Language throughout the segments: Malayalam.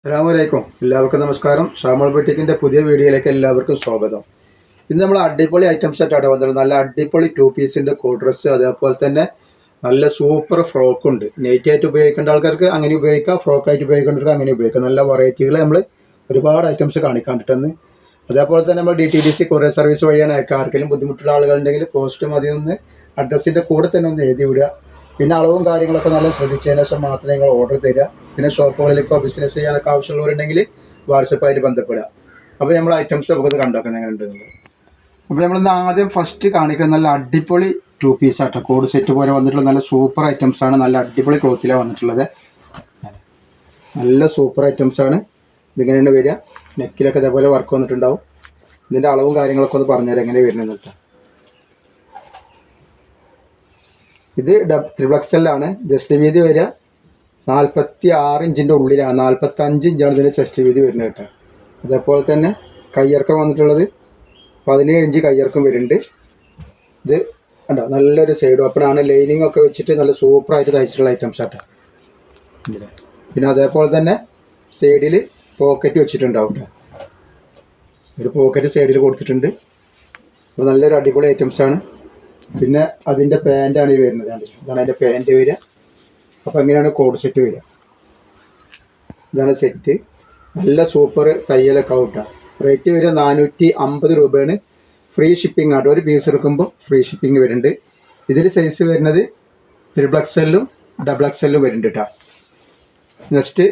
അസ്സലാമലൈക്കും. എല്ലാവർക്കും നമസ്കാരം. ഷാമോൾ ബുട്ടീക്കിൻ്റെ പുതിയ വീഡിയോയിലേക്ക് എല്ലാവർക്കും സ്വാഗതം. ഇന്ന് നമ്മൾ അടിപൊളി ഐറ്റംസ് ആയിട്ടാണ് വന്നത്. നല്ല അടിപൊളി 2 പീസിൻ്റെ കോഡ് ഡ്രസ്സ്, അതേപോലെ തന്നെ നല്ല സൂപ്പർ ഫ്രോക്ക് ഉണ്ട്. നൈറ്റ് ആയിട്ട് ഉപയോഗിക്കേണ്ട ആൾക്കാർക്ക് അങ്ങനെ ഉപയോഗിക്കാം, ഫ്രോക്കായിട്ട് ഉപയോഗിക്കേണ്ടവർക്ക് അങ്ങനെ ഉപയോഗിക്കാം. നല്ല വെറൈറ്റികൾ നമ്മൾ ഒരുപാട് ഐറ്റംസ് കാണിക്കാണ്ടിട്ടെന്ന്. അതേപോലെ തന്നെ നമ്മൾ DTDC കൊറിയർ സർവീസ് വഴിയാണ് അയക്കുക. ആർക്കെങ്കിലും ബുദ്ധിമുട്ടുള്ള ആളുകളുണ്ടെങ്കിൽ പോസ്റ്റ് മതി ഒന്ന് അഡ്രസ്സിൻ്റെ കൂടെ തന്നെ ഒന്ന് എഴുതി വിടുക. പിന്നെ അളവും കാര്യങ്ങളൊക്കെ നല്ല ശ്രദ്ധിച്ചതിന് ശേഷം മാത്രമേ നിങ്ങൾ ഓർഡർ തരിക. പിന്നെ ഷോപ്പുകളിലേക്കോ ബിസിനസ് ചെയ്യാനൊക്കെ ആവശ്യമുള്ളവരുണ്ടെങ്കിൽ വാട്സപ്പായിട്ട് ബന്ധപ്പെടുക. അപ്പോൾ നമ്മൾ ഐറ്റംസ് നമുക്കത് കണ്ടുവെക്കുന്നത് എങ്ങനെ ഉണ്ടെന്നുള്ളത്. അപ്പോൾ നമ്മളിന്ന് ആദ്യം ഫസ്റ്റ് കാണിക്കുന്നത് നല്ല അടിപൊളി 2 പീസ് ആട്ടോ. കോഡ് സെറ്റ് പോലെ വന്നിട്ടുള്ള നല്ല സൂപ്പർ ഐറ്റംസാണ്. നല്ല അടിപൊളി ക്ലോത്തിലാണ് വന്നിട്ടുള്ളത്. നല്ല സൂപ്പർ ഐറ്റംസാണ്. ഇതിങ്ങനെയാണ് വരിക. നെക്കിലൊക്കെ ഇതേപോലെ വർക്ക് വന്നിട്ടുണ്ടാവും. ഇതിൻ്റെ അളവും കാര്യങ്ങളൊക്കെ ഒന്ന് പറഞ്ഞുതരാം എങ്ങനെ വരുന്നത് കേട്ടോ. ഇത് XXL ആണ്. ജസ്റ്റ് വീതി വരിക 46 ഇഞ്ചിൻ്റെ ഉള്ളിലാണ്. 45 ഇഞ്ചാണ് ഇതിൻ്റെ ചെസ്റ്റ് വീതി വരുന്നത് കേട്ടോ. അതേപോലെ തന്നെ കയ്യിറക്കം വന്നിട്ടുള്ളത് 17 ഇഞ്ച് കയ്യിറക്കം വരുന്നുണ്ട്. ഇത് കണ്ടോ നല്ലൊരു സൈഡ് ഓപ്പണാണ്. ലൈനിങ് ഒക്കെ വെച്ചിട്ട് നല്ല സൂപ്പറായിട്ട് തയ്ച്ചിട്ടുള്ള ഐറ്റംസ് ആട്ടോ. പിന്നെ അതേപോലെ തന്നെ സൈഡിൽ പോക്കറ്റ് വെച്ചിട്ടുണ്ടാവും കേട്ടോ. ഒരു പോക്കറ്റ് സൈഡിൽ കൊടുത്തിട്ടുണ്ട്. അപ്പോൾ നല്ലൊരു അടിപൊളി ഐറ്റംസാണ്. പിന്നെ അതിൻ്റെ പാൻറ്റാണ് ഈ വരുന്നത്. ഇതാണ് അതിൻ്റെ പാൻറ്റ് വരിക. അപ്പോൾ എങ്ങനെയാണ് കോഡ് സെറ്റ് വരിക. ഇതാണ് സെറ്റ്. നല്ല സൂപ്പർ തയ്യലൊക്കെ ഔട്ടാണ്. റേറ്റ് വരിക 450 രൂപയാണ്. ഫ്രീ ഷിപ്പിംഗ് ആട്ടോ. ഒരു പീസ് എടുക്കുമ്പോൾ ഫ്രീ ഷിപ്പിംഗ് വരുന്നുണ്ട്. ഇതിൽ സൈസ് വരുന്നത് XXLഉം XXLഉം വരുന്നുണ്ട് കേട്ടോ. നെക്സ്റ്റ്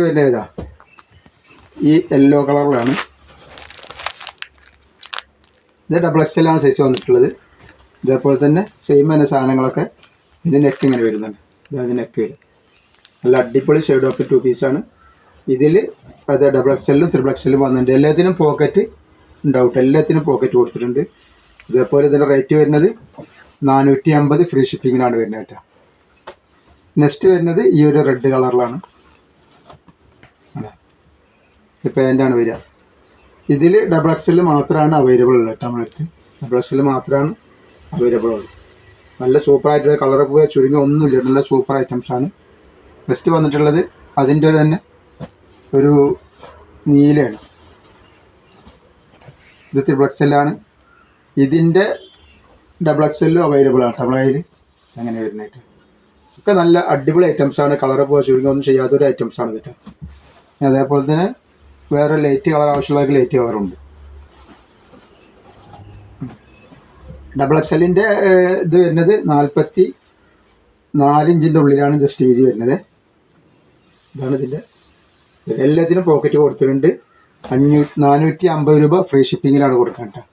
വരുന്നത് ഇതാ ഈ യെല്ലോ കളറിലാണ്. ഇത് XXL ആണ് സൈസ് വന്നിട്ടുള്ളത്. ഇതേപോലെ തന്നെ സെയിം തന്നെ സാധനങ്ങളൊക്കെ. ഇതിൻ്റെ നെക്ക് ഇങ്ങനെ വരുന്നുണ്ട്. ഇതാണ് നെക്ക് വരും. നല്ല അടിപൊളി ഷെയ്ഡ് ഓഫ് 2 പീസാണ്. ഇതിൽ അത് XXLഉം XXLഉം വന്നിട്ടുണ്ട്. എല്ലാത്തിനും പോക്കറ്റ് ഉണ്ടാവും. എല്ലാത്തിനും പോക്കറ്റ് കൊടുത്തിട്ടുണ്ട്. ഇതേപോലെ ഇതിൻ്റെ റേറ്റ് വരുന്നത് 450 ഫ്രീ ഷിപ്പിങ്ങിനാണ് വരുന്നത് കേട്ടോ. നെക്സ്റ്റ് വരുന്നത് ഈ ഒരു റെഡ് കളറിലാണ്. ഇത് പാൻറ്റാണ് വരിക. ഇതിൽ XXL മാത്രമാണ് അവൈലബിൾ ഉള്ളത് കേട്ടോ. നമ്മളടുത്ത് XXL മാത്രമാണ് അവൈലബിൾ ഉള്ളത്. നല്ല സൂപ്പറായിട്ടുള്ള കളർ പോയ ചുരുങ്ങി ഒന്നുമില്ല. നല്ല സൂപ്പർ ഐറ്റംസാണ്. നെക്സ്റ്റ് വന്നിട്ടുള്ളത് അതിൻ്റെ ഒരു തന്നെ ഒരു നീലയാണ്. ഇത് XXL ആണ്. ഇതിൻ്റെ XXLഉം അവൈലബിൾ ആണ് നമ്മളെ കയ്യിൽ. അങ്ങനെ വരുന്നതായിട്ട് ഒക്കെ നല്ല അടിപൊളി ഐറ്റംസാണ്. കളർ പോയ ചുരുങ്ങി ഒന്നും ചെയ്യാത്തൊരു ഐറ്റംസാണ് കേട്ടോ. അതേപോലെ തന്നെ വേറെ ലൈറ്റ് കളർ ആവശ്യമുള്ളവർക്ക് ലൈറ്റ് കളറുണ്ട്. XXLൻ്റെ ഇത് വരുന്നത് 44 ഇഞ്ചിൻ്റെ ഉള്ളിലാണ് ജസ്റ്റ് വീതി വരുന്നത്. ഇതാണ് ഇതിൻ്റെ. എല്ലാത്തിനും പോക്കറ്റ് കൊടുത്തിട്ടുണ്ട്. 450 രൂപ ഫ്രീ ഷിപ്പിങ്ങിലാണ് കൊടുക്കേണ്ടത്.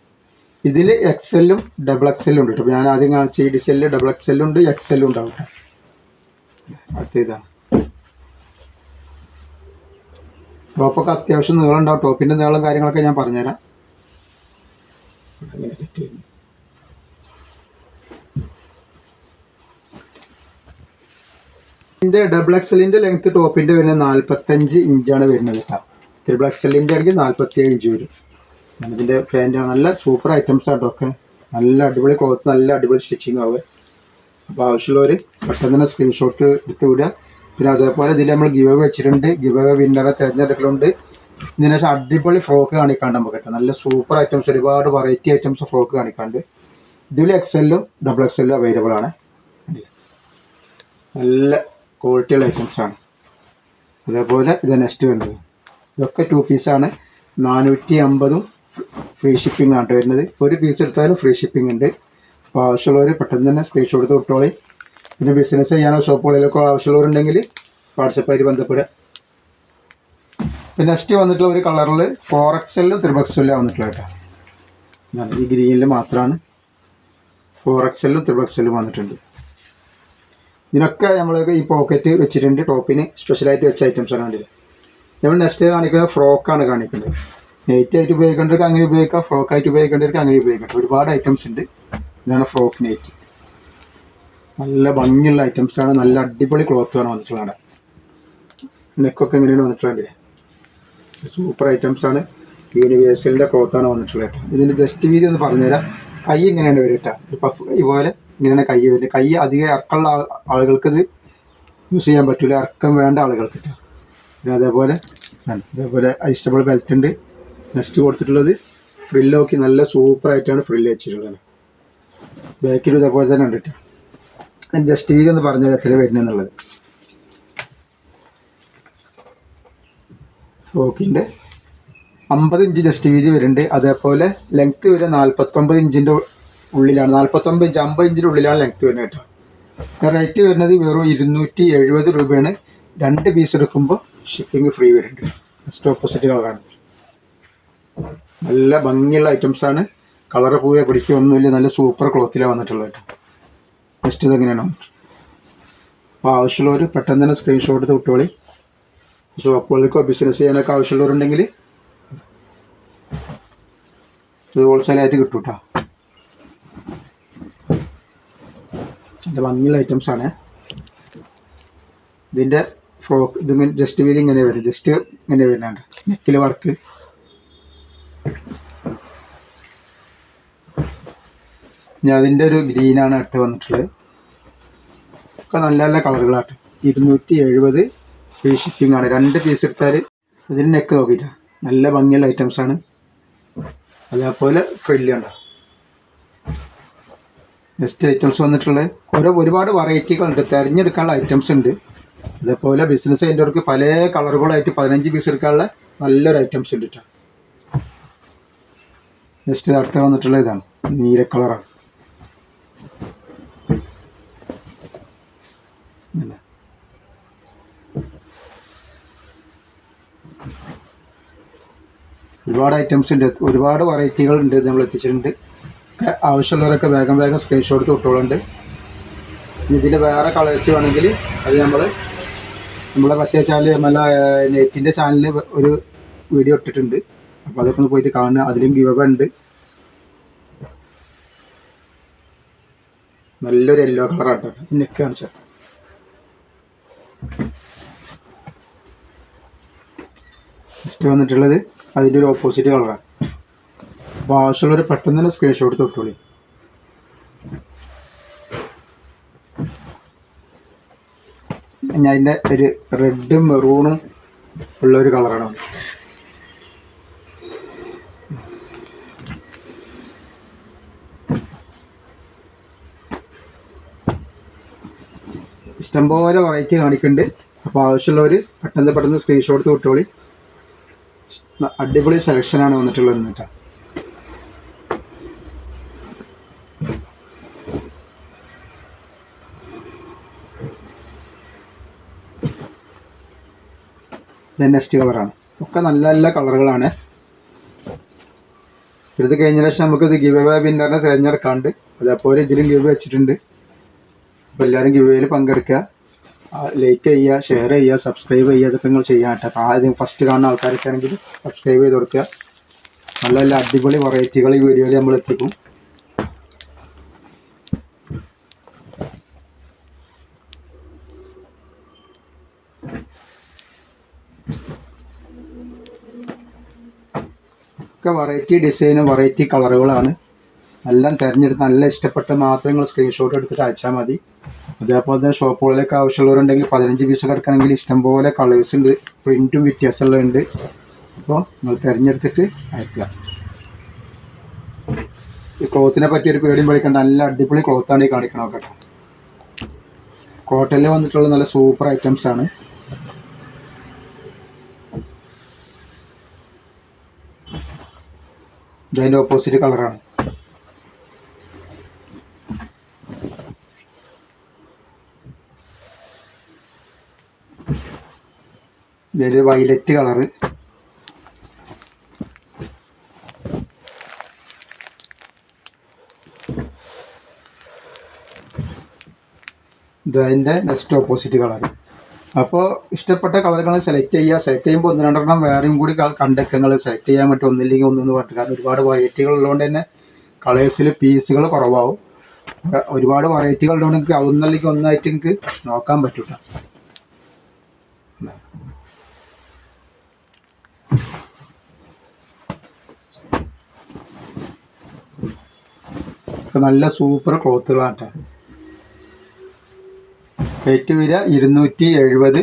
ഇതിൽ XLഉം XXLഉം ഉണ്ട് കേട്ടോ. ഞാൻ ആദ്യം കാണിച്ച ഈ ഡിസൈനിൽ XXLഉം ഉണ്ട്, XLഉം ഉണ്ടാവും കേട്ടോ. അടുത്ത ഇതാണ്. ടോപ്പൊക്കെ അത്യാവശ്യം നീളം ഉണ്ടാവും. ടോപ്പിൻ്റെ നീളം കാര്യങ്ങളൊക്കെ ഞാൻ പറഞ്ഞുതരാം. അങ്ങനെ സെറ്റ് ചെയ്യുന്നു. ഇതിൻ്റെ XXLൻ്റെ ലെങ്ത്ത് ടോപ്പിൻ്റെ വരുന്നത് 45 ഇഞ്ചാണ് വരുന്നത് കേട്ടോ. XXLൻ്റെ ആണെങ്കിൽ 47 ഇഞ്ച് വരും. ഇതിൻ്റെ പാൻറ്റാണ്. നല്ല സൂപ്പർ ഐറ്റംസ് ആട്ടോ. ഒക്കെ നല്ല അടിപൊളി ക്ലോത്ത്, നല്ല അടിപൊളി സ്റ്റിച്ചിങ് ആവുക. അപ്പോൾ ആവശ്യമുള്ളവർ പെട്ടെന്ന് തന്നെ സ്ക്രീൻഷോട്ട് എടുത്ത് വിടുക. പിന്നെ അതേപോലെ ഇതിൽ നമ്മൾ ഗിവ് അവേ വെച്ചിട്ടുണ്ട്. ഗിവ് അവേ വിന്നറെ തിരഞ്ഞെടുക്കലുണ്ട്. ഇതിന് ശേഷം അടിപൊളി ഫ്രോക്ക് കാണിക്കാണ്ട് നമുക്ക് കേട്ടോ. നല്ല സൂപ്പർ ഐറ്റംസ്, ഒരുപാട് വെറൈറ്റി ഐറ്റംസ് ഫ്രോക്ക് കാണിക്കാണ്ട്. ഇതിൽ XLഉം XXLഉം അവൈലബിൾ ആണ്. നല്ല ക്വാളിറ്റിയുള്ള ഐറ്റംസാണ്. അതേപോലെ ഇത് നെക്സ്റ്റ് വരുന്നത് ഇതൊക്കെ 2 പീസാണ്. 450 ഫ്രീ ഷിപ്പിംഗ് ആണ് വരുന്നത്. ഒരു പീസ് എടുത്താലും ഫ്രീ ഷിപ്പിംഗ് ഉണ്ട്. അപ്പോൾ ആവശ്യമുള്ളവർ പെട്ടെന്ന് തന്നെ സ്ക്രീൻഷോട്ട് എടുത്ത് വിട്ടോളി. പിന്നെ ബിസിനസ് ചെയ്യാനോ ഷോപ്പുകളിലൊക്കെ ആവശ്യമുള്ളവരുണ്ടെങ്കിൽ വാട്സപ്പായിട്ട് ബന്ധപ്പെടുക. പിന്നെ നെക്സ്റ്റ് വന്നിട്ടുള്ള ഒരു കളറിൽ 4XLഉം XXLഉം വന്നിട്ടുള്ള കേട്ടോ. ഇതാണ് ഈ ഗ്രീനിൽ മാത്രമാണ് 4XLഉം XXLഉം വന്നിട്ടുണ്ട്. ഇതിനൊക്കെ നമ്മൾ ഈ പോക്കറ്റ് വെച്ചിട്ടുണ്ട്. ടോപ്പിന് സ്പെഷ്യലായിട്ട് വെച്ച ഐറ്റംസാണ് കണ്ടില്ല. നമ്മൾ നെക്സ്റ്റ് കാണിക്കുന്നത് ഫ്രോക്കാണ് കാണിക്കുന്നത്. നൈറ്റ് ആയിട്ട് ഉപയോഗിക്കേണ്ടവർക്ക് അങ്ങനെ ഉപയോഗിക്കാം, ഫ്രോക്കായിട്ട് ഉപയോഗിക്കേണ്ടവർക്ക് അങ്ങനെ ഉപയോഗിക്കാം. ഒരുപാട് ഐറ്റംസ് ഉണ്ട്. ഇതാണ് ഫ്രോക്ക് നൈറ്റ്. നല്ല ഭംഗിയുള്ള ഐറ്റംസാണ്. നല്ല അടിപൊളി ക്ലോത്താണ് വന്നിട്ടുള്ളത്. നെക്കൊക്കെ എങ്ങനെയാണ് വന്നിട്ടുള്ളത്. സൂപ്പർ ഐറ്റംസാണ്. യൂണിവേഴ്സലിൻ്റെ ക്ലോത്താണ് വന്നിട്ടുള്ളത് കേട്ടോ. ഇതിൻ്റെ ജസ്റ്റ് വീതി ഒന്ന് പറഞ്ഞുതരാം. കൈ ഇങ്ങനെയാണ് വരും കേട്ടോ. ഒരു പഫ് കൈ പോലെ ഇങ്ങനെയാണ് കൈ വരുന്നത്. കൈ അധികം ഇറക്കമുള്ള ആളുകൾക്ക് ഇത് യൂസ് ചെയ്യാൻ പറ്റില്ല, ഇറക്കം വേണ്ട ആളുകൾക്ക് കേട്ടോ. പിന്നെ അതേപോലെ അഡ്ജസ്റ്റബിൾ ബെൽറ്റ് ഉണ്ട്. നെക്സ്റ്റ് കൊടുത്തിട്ടുള്ളത് ഫ്രില്ല് നോക്കി നല്ല സൂപ്പറായിട്ടാണ് ഫ്രില്ല് വെച്ചിട്ടുള്ളത്. ബാക്കിൽ ഇതേപോലെ തന്നെ ഉണ്ട് കേട്ടോ. ഞാൻ ജസ്റ്റ് വീതി ഒന്ന് പറഞ്ഞാൽ എത്ര വരുന്നതെന്നുള്ളത്. ഫ്രോക്കിൻ്റെ 50 ഇഞ്ച് ജസ്റ്റ് വീതി വരുന്നുണ്ട്. അതേപോലെ ലെങ്ത്ത് വരെ 49 ഇഞ്ചിൻ്റെ ഉള്ളിലാണ്. 49 ഇഞ്ച് 50 ഇഞ്ചിൻ്റെ ഉള്ളിലാണ് ലെങ്ത്ത് വരുന്നത് കേട്ടോ. റേറ്റ് വരുന്നത് വെറും 270 രൂപയാണ്. 2 പീസ് എടുക്കുമ്പോൾ ഷിപ്പിംഗ് ഫ്രീ വരുന്നുണ്ട്. ജസ്റ്റ് ഓപ്പോസിറ്റ് കളറാണ്. നല്ല ഭംഗിയുള്ള ഐറ്റംസാണ്. കളറ് പോവുക പിടിക്കുക ഒന്നുമില്ല. നല്ല സൂപ്പർ ക്ലോത്തിലാണ് വന്നിട്ടുള്ളത് കേട്ടോ. ജസ്റ്റ് ഇതെങ്ങനെയാണ്. അപ്പോൾ ആവശ്യമുള്ളവർ പെട്ടെന്ന് തന്നെ സ്ക്രീൻഷോട്ട് എടുത്ത് വിട്ടോളി. ഷോപ്പുകൾക്കോ ബിസിനസ് ചെയ്യാനൊക്കെ ആവശ്യമുള്ളവരുണ്ടെങ്കിൽ ഇത് ഹോൾസെയിലായിട്ട് കിട്ടും കേട്ടോ. നല്ല ഭംഗിയുള്ള ഐറ്റംസാണ്. ഇതിൻ്റെ ഫ്രോക്ക് ഇതിങ്ങനെ ജസ്റ്റ് വീതി ഇങ്ങനെ വരും. ജസ്റ്റ് ഇങ്ങനെ വരുന്നുണ്ട്. നെക്കിൽ വർക്ക്. ഞാൻ അതിൻ്റെ ഒരു ഗ്രീനാണ് അടുത്ത് വന്നിട്ടുള്ളത്. ഒക്കെ നല്ല നല്ല കളറുകളാണ്. 270 ഫ്രീ ഷിപ്പിംഗ് ആണ്. 2 പീസ് എടുത്താൽ ഇതിന് നെക്ക് നോക്കിയിട്ടാണ്. നല്ല ഭംഗിയുള്ള ഐറ്റംസാണ്. അതേപോലെ ഫ്രില്ല് ഉണ്ടോ. നെക്സ്റ്റ് ഐറ്റംസ് വന്നിട്ടുള്ളത് ഒരുപാട് വെറൈറ്റികളുണ്ട്. തിരഞ്ഞെടുക്കാനുള്ള ഐറ്റംസ് ഉണ്ട്. അതേപോലെ ബിസിനസ് ചെയ്യുന്നവർക്ക് പല കളറുകളായിട്ട് 15 പീസ് എടുക്കാനുള്ള നല്ലൊരു ഐറ്റംസ് ഉണ്ട് കേട്ടോ. നെക്സ്റ്റ് അടുത്ത വന്നിട്ടുള്ള ഇതാണ് നീല കളറാണ്. ഒരുപാട് ഐറ്റംസ് ഉണ്ട്. ഒരുപാട് വെറൈറ്റികളുണ്ട്. നമ്മൾ എത്തിച്ചിട്ടുണ്ട്. ഒക്കെ ആവശ്യമുള്ളവരൊക്കെ വേഗം സ്ക്രീൻഷോട്ട് തൊട്ടുകളുണ്ട്. ഇതിൻ്റെ വേറെ കളേഴ്സ് വേണമെങ്കിൽ അത് നമ്മളെ മറ്റേ ചാനൽ നെറ്റിൻ്റെ ചാനലിൽ ഒരു വീഡിയോ ഇട്ടിട്ടുണ്ട്. അപ്പോൾ അതൊക്കെ ഒന്ന് പോയിട്ട് കാണുക. അതിലും ഗിവ് അവേ ഉണ്ട്. നല്ലൊരു യെല്ലോ കളറാട്ടോ. നെക്ക് കാണിച്ചാൽ നെക്സ്റ്റ് വന്നിട്ടുള്ളത് അതിൻ്റെ ഒരു ഓപ്പോസിറ്റ് കളറാണ്. അപ്പോൾ ആവശ്യമുള്ളവർ പെട്ടെന്ന് തന്നെ സ്ക്രീൻഷോട്ട് തൊട്ടോളി. ഞാൻ അതിൻ്റെ ഒരു റെഡും മെറൂണും ഉള്ളൊരു കളറാണ്. ഇഷ്ടംപോലെ വെറൈറ്റി കാണിക്കുന്നുണ്ട്. അപ്പോൾ ആവശ്യമുള്ളവർ പെട്ടെന്ന് സ്ക്രീൻഷോട്ട് തൊട്ടോളി. അടിപൊളി സെലക്ഷനാണ് വന്നിട്ടുള്ളത് കേട്ടോ. നെക്സ്റ്റ് കളറാണ്. ഒക്കെ നല്ല നല്ല കളറുകളാണ്. ഇത് കഴിഞ്ഞ ശേഷം നമുക്കിത് ഗിവ് അവേ വിന്നറിനെ തിരഞ്ഞെടുക്കാണ്ട്. അതേപോലെ ഇതിലും ഗിവ് വെച്ചിട്ടുണ്ട്. അപ്പോൾ എല്ലാവരും ഗിവ് അവേയിൽ പങ്കെടുക്കുക. ലൈക്ക് ചെയ്യുക, ഷെയർ ചെയ്യുക, സബ്സ്ക്രൈബ് ചെയ്യുക. ഇതൊക്കെ നിങ്ങൾ ചെയ്യാൻ കേട്ടോ. ആദ്യം ഫസ്റ്റ് കാണുന്ന ആൾക്കാരൊക്കെ ആണെങ്കിൽ സബ്സ്ക്രൈബ് ചെയ്ത് കൊടുക്കുക. നല്ല നല്ല അടിപൊളി വെറൈറ്റികൾ ഈ വീഡിയോയിൽ നമ്മൾ എത്തിക്കും. ഒക്കെ വെറൈറ്റി ഡിസൈനും വെറൈറ്റി കളറുകളാണ്. എല്ലാം തിരഞ്ഞെടുത്ത് നല്ല ഇഷ്ടപ്പെട്ട മാത്രം നിങ്ങൾ സ്ക്രീൻഷോട്ട് എടുത്തിട്ട് അയച്ചാൽ മതി. അതേപോലെ തന്നെ ഷോപ്പുകളിലേക്ക് ആവശ്യമുള്ളവരുണ്ടെങ്കിൽ 15 പീസൊക്കെ എടുക്കണമെങ്കിൽ ഇഷ്ടംപോലെ കളേഴ്സ് ഉണ്ട്. പ്രിൻറ്റും വ്യത്യാസമുള്ളതുണ്ട്. അപ്പോൾ നിങ്ങൾ തിരഞ്ഞെടുത്തിട്ട് അയക്കുക. ഈ ക്ലോത്തിനെ പറ്റി ഒരു പേടിയും പഠിക്കേണ്ട. നല്ല അടിപൊളി ക്ലോത്താണ് ഈ കാണിക്കണം കേട്ടോ. കോട്ടണിൽ വന്നിട്ടുള്ള നല്ല സൂപ്പർ ഐറ്റംസാണ്. ഇതിൻ്റെ ഓപ്പോസിറ്റ് കളറാണ്. ഇതിൽ വയലറ്റ് കളറ്. ഇതിൻ്റെ നെക്സ്റ്റ് ഓപ്പോസിറ്റ് കളർ. അപ്പോൾ ഇഷ്ടപ്പെട്ട കളറുകൾ സെലക്ട് ചെയ്യുക. സെലക്ട് ചെയ്യുമ്പോൾ 1-2 വേറെയും കൂടി കണ്ടെത്തുകൾ സെലക്ട് ചെയ്യാൻ പറ്റും. ഒന്നില്ലെങ്കിൽ ഒന്നെന്ന് പറഞ്ഞിട്ട്. കാരണം ഒരുപാട് വെറൈറ്റികൾ ഉള്ളതുകൊണ്ട് തന്നെ കളേഴ്സിൽ പീസുകൾ കുറവാകും. ഒരുപാട് വെറൈറ്റികൾ ഉള്ളതുകൊണ്ട് എനിക്ക് ഒന്നല്ലെങ്കിൽ ഒന്നായിട്ട് എനിക്ക് നോക്കാൻ പറ്റൂല. നല്ല സൂപ്പർ ക്ലോത്തുകളാണ് കേട്ടോ. റേറ്റ് വരിക 270.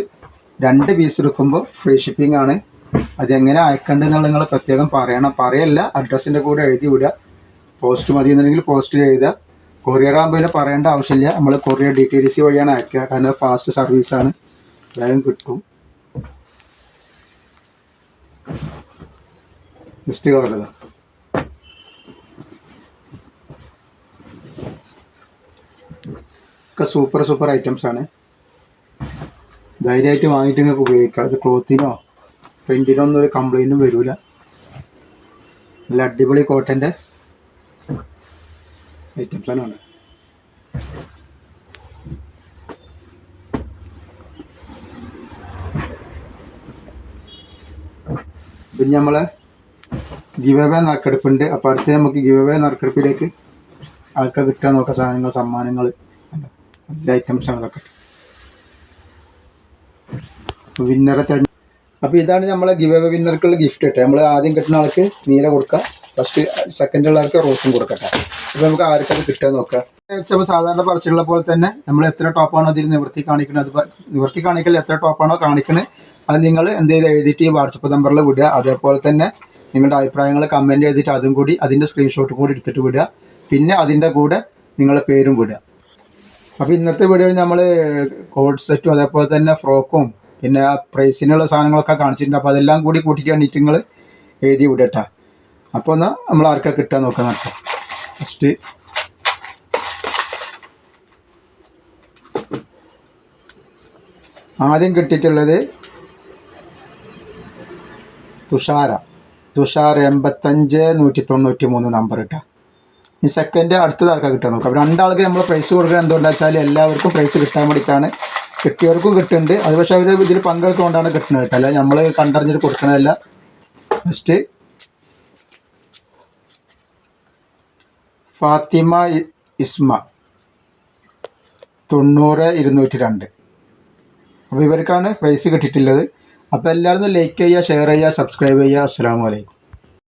2 പീസ് എടുക്കുമ്പോൾ ഫ്രീ ഷിപ്പിംഗ് ആണ്. അതെങ്ങനെ അയക്കേണ്ടതെന്നുള്ള നിങ്ങൾ പ്രത്യേകം പറയല്ല, അഡ്രസ്സിൻ്റെ കൂടെ എഴുതി വിടുക. പോസ്റ്റ് മതി എന്നുണ്ടെങ്കിൽ പോസ്റ്റിൽ എഴുതുക. കൊറിയർ ആകുമ്പോൾ പിന്നെ പറയേണ്ട ആവശ്യമില്ല, നമ്മൾ കൊറിയർ DTDC വഴിയാണ് അയക്കുക. കാരണം ഫാസ്റ്റ് സർവീസാണ്, വേഗം കിട്ടും. ലിസ്റ്റ് കളറുക. ഒക്കെ സൂപ്പർ ഐറ്റംസാണ്. ധൈര്യമായിട്ട് വാങ്ങിയിട്ട് നിങ്ങൾക്ക് ഉപയോഗിക്കാം. അത് ക്ലോത്തിനോ പ്രിൻറ്റിനോ ഒന്നും ഒരു കംപ്ലൈൻറ്റും വരില്ല. നല്ല അടിപൊളി കോട്ടൻ്റെ ഐറ്റംസാണ്. പിന്നെ നമ്മളെ ഗിവ് അവേ നറുക്കെടുപ്പുണ്ട്. അപ്പോൾ അടുത്ത് നമുക്ക് ഗിവ് അവേ നറുക്കെടുപ്പിലേക്ക് ആൾക്കാർ കിട്ടാൻ നോക്കാം. സാധനങ്ങൾ, സമ്മാനങ്ങൾ, നല്ല ഐറ്റംസാണ് ഇതൊക്കെ. വിന്നറെ അപ്പോൾ ഇതാണ് നമ്മളെ ഗിവ് അവേ വിന്നർക്കുള്ള ഗിഫ്റ്റ് കേട്ടോ. നമ്മൾ ആദ്യം കിട്ടുന്ന ആൾക്ക് നീല കൊടുക്കുക, ഫസ്റ്റ് സെക്കൻഡുള്ള ആൾക്ക് റോസും കൊടുക്കട്ടെ. അപ്പോൾ നമുക്ക് ആർക്കത് കിട്ടുക നോക്കാം. ചിലപ്പോൾ സാധാരണ പറിച്ചുള്ള പോലെ തന്നെ നമ്മൾ എത്ര ടോപ്പാണോ അതിൽ നിവർത്തി കാണിക്കുന്നത്, അത് നിവർത്തി കാണിക്കൽ എത്ര ടോപ്പാണോ കാണിക്കുന്നത് അത് നിങ്ങൾ എന്ത് ചെയ്ത് എഴുതിയിട്ട് ഈ വാട്സപ്പ് നമ്പറിൽ വിടുക. അതേപോലെ തന്നെ നിങ്ങളുടെ അഭിപ്രായങ്ങൾ കമൻറ്റ് ചെയ്തിട്ട് അതും കൂടി അതിൻ്റെ സ്ക്രീൻഷോട്ടും കൂടി എടുത്തിട്ട് വിടുക. പിന്നെ അതിൻ്റെ കൂടെ നിങ്ങളുടെ പേരും വിടുക. അപ്പോൾ ഇന്നത്തെ വീഡിയോയിൽ നമ്മൾ കോഡ് സെറ്റും അതേപോലെ തന്നെ ഫ്രോക്കും പിന്നെ പ്രൈസിനുള്ള സാധനങ്ങളൊക്കെ കാണിച്ചിട്ടുണ്ട്. അപ്പോൾ അതെല്ലാം കൂടി കൂട്ടിയിട്ട് വേണ്ടിയിട്ട് നിങ്ങൾ എഴുതി വിടട്ടാ. അപ്പോൾ എന്നാൽ നമ്മൾ ആർക്കാ കിട്ടാൻ നോക്കാം കേട്ടോ. ഫസ്റ്റ് ആദ്യം കിട്ടിയിട്ടുള്ളത് തുഷാര 85-193 നമ്പർ ഇട്ടാ. ഈ സെക്കൻഡ് അടുത്തത് ആൾക്കാർ കിട്ടാൻ നോക്കാം. അപ്പോൾ രണ്ടാൾക്ക് നമ്മൾ പ്രൈസ് കൊടുക്കുക. എന്തുകൊണ്ടാ വെച്ചാൽ എല്ലാവർക്കും പ്രൈസ് കിട്ടാൻ വേണ്ടിയിട്ടാണ്. കിട്ടിയവർക്കും കിട്ടുന്നുണ്ട്, അത് പക്ഷേ അവർ ഇതിൽ പങ്കെടുത്തുകൊണ്ടാണ് കിട്ടുന്നത് കേട്ടോ, അല്ല നമ്മൾ കണ്ടറിഞ്ഞിട്ട് കൊടുക്കണതല്ല. ഫസ്റ്റ് ഫാത്തിമ ഇസ്മ 90-202. അപ്പോൾ ഇവർക്കാണ് പ്രൈസ് കിട്ടിയിട്ടുള്ളത്. അപ്പോൾ എല്ലാവരും ലൈക്ക് ചെയ്യുക, ഷെയർ ചെയ്യുക, സബ്സ്ക്രൈബ് ചെയ്യുക. അസ്സലാമു അലൈക്കും.